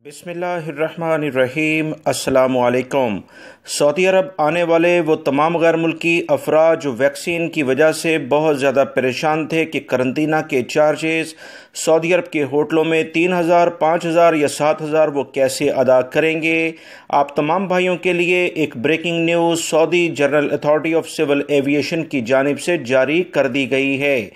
बिस्मिल्लाहिर्रहमानिर्रहीम। अस्सलामुअलैकुम। सऊदी अरब आने वाले वो तमाम गैर मुल्की अफराद जो वैक्सीन की वजह से बहुत ज़्यादा परेशान थे कि करंतना के चार्जेस सऊदी अरब के होटलों में 3,000, 5,000 या 7,000 वो कैसे अदा करेंगे। आप तमाम भाइयों के लिए एक breaking news Saudi General Authority of Civil Aviation की जानिब से जारी कर दी गई है,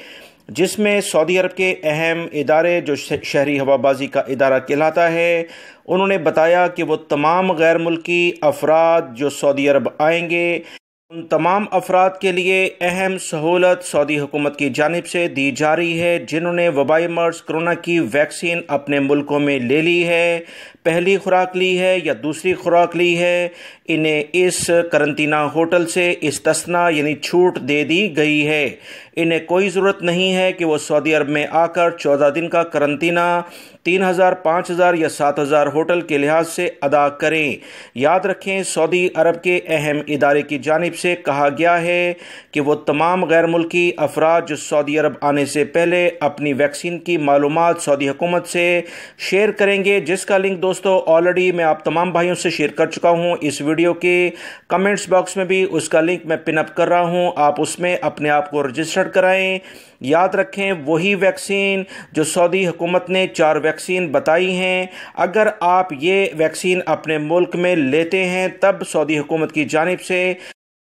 जिसमें सऊदी अरब के अहम इदारे जो शहरी हवाबाजी का इदारा कहलाता है, उन्होंने बताया कि वो तमाम गैर मुल्की अफराद जो सऊदी अरब आएंगे उन तमाम अफराद के लिए अहम सहूलत सऊदी हुकूमत की जानिब से दी जा रही है जिन्होंने वबाई मर्ज कोरोना की वैक्सीन अपने मुल्कों में ले ली है, पहली खुराक ली है या दूसरी खुराक ली है, इन्हें इस करंतना होटल से इस्तिस्ना यानी छूट दे दी गई है। इन्हें कोई ज़रूरत नहीं है कि वो सऊदी अरब में आकर 14 दिन का करंतना 3,000, 5,000 या 7,000 होटल के लिहाज से अदा करें। याद रखें, सऊदी अरब के अहम इदारे की जानिब से कहा गया है कि वो तमाम गैर मुल्की अफराद जो सऊदी अरब आने से पहले अपनी वैक्सीन की मालूमात सऊदी हुकूमत से शेयर करेंगे, जिसका लिंक दोस्तों ऑलरेडी मैं आप तमाम भाइयों से शेयर कर चुका हूँ। इस वीडियो के कमेंट्स बॉक्स में भी उसका लिंक मैं पिन अप कर रहा हूँ, आप उसमें अपने आप को रजिस्टर कराएं। याद रखें, वही वैक्सीन जो सऊदी हुकूमत ने 4 वैक्सीन बताई हैं, अगर आप ये वैक्सीन अपने मुल्क में लेते हैं तब सऊदी हुकूमत की जानिब से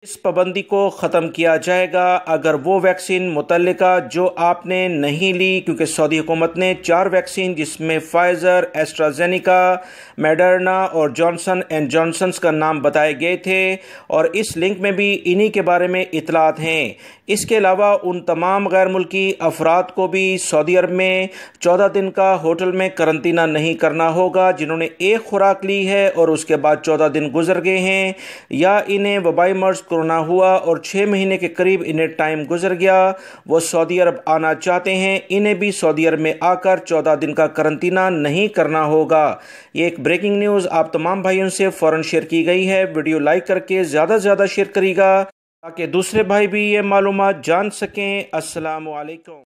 इस पाबंदी को ख़त्म किया जाएगा। अगर वो वैक्सीन मुतल्लिका जो आपने नहीं ली, क्योंकि सऊदी हुकूमत ने 4 वैक्सीन जिसमें फाइज़र, एस्ट्राजेनिका, मॉडर्ना और जॉनसन एंड जॉनसन्स का नाम बताए गए थे और इस लिंक में भी इन्हीं के बारे में इतलात हैं। इसके अलावा उन तमाम गैर मुल्की अफराद को भी सऊदी अरब में 14 दिन का होटल में करंतना नहीं करना होगा जिन्होंने एक खुराक ली है और उसके बाद 14 दिन गुजर गए हैं या इन्हें वबाई मर्ज कोरोना हुआ और 6 महीने के करीब इन्हें टाइम गुजर गया, वो सऊदी अरब आना चाहते हैं, इन्हें भी सऊदी अरब में आकर 14 दिन का करंतना नहीं करना होगा। ये एक ब्रेकिंग न्यूज़ आप तमाम भाइयों से फ़ौरन शेयर की गई है। वीडियो लाइक करके ज़्यादा से ज़्यादा शेयर करिएगा ताकि दूसरे भाई भी ये मालूमात जान सकें। अस्सलामु अलैकुम।